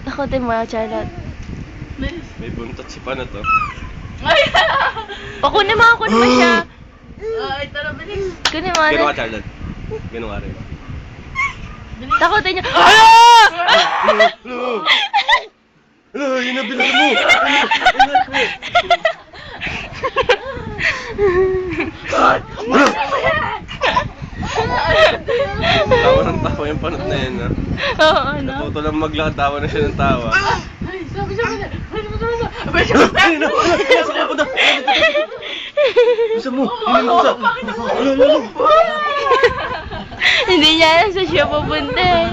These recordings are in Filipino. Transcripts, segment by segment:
Takutin mo, Charlotte. May buntot si Panot, oh. Kunin mo siya. Ay, tara, bilis. Kunin mo. Gano'n ka, Charlotte. Gano'n ka rin. Takutin niyo. Ano, yun ang bilang mo! Tawa ng tawa yung Panot na yun, ha? Oo, ano? Natuto lang maglakad, tawa na siya ng tawa. Ay, sabi siya. Bisa mo! Hindi mo sa... Hindi niya alam sa siya pupunta eh.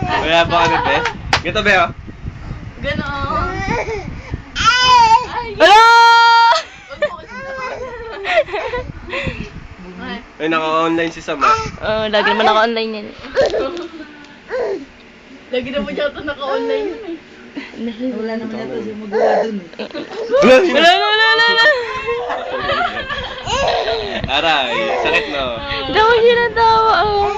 Kaya baka na, be? Gito, be, oh. Ganon. Hello! Ay, naka-online si Sam, ah. Oh, lagi naman ako online yan. Lagi na mo siya ito naka-online yun eh. Wala naman yata siya magawa dun eh. Wala. Aray, sakit, no? Hindi ako sinatawa, oh.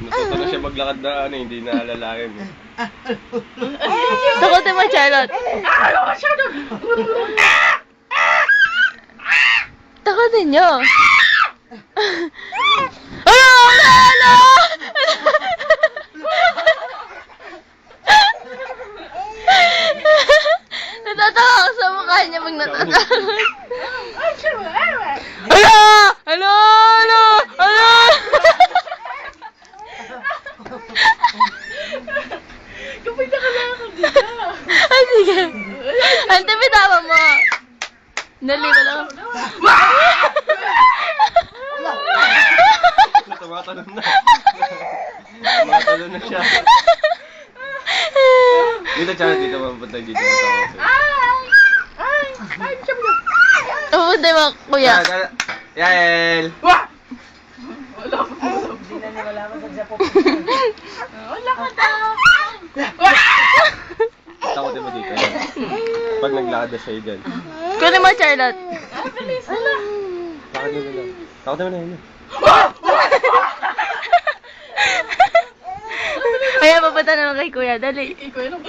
Natuto na siya maglakad na, ano, hindi naalalayan, eh. Takutin mo, Charlotte. Takutin niyo. Ano? Natatawa ako sa mukha niya pag natatakot. Ano? Kapag nakalakad dito. Ay, sige. Ante, bitawa mo. Dali, wala ka. Tumatalon na. Tumatalon na siya. Dito, Charlotte, dito mapunta dito. Pupunta mo, kuya. Yael! Hindi na niwala ko sa siya po. Wala ka daw. Takutin mo dito. Pag naglakad na siya dyan. Kunin mo, Charlotte. Bilis, wala. Takutin mo na. Takutin mo na yun. Ayan, papunta naman kay kuya. Dali. Ikaw yun.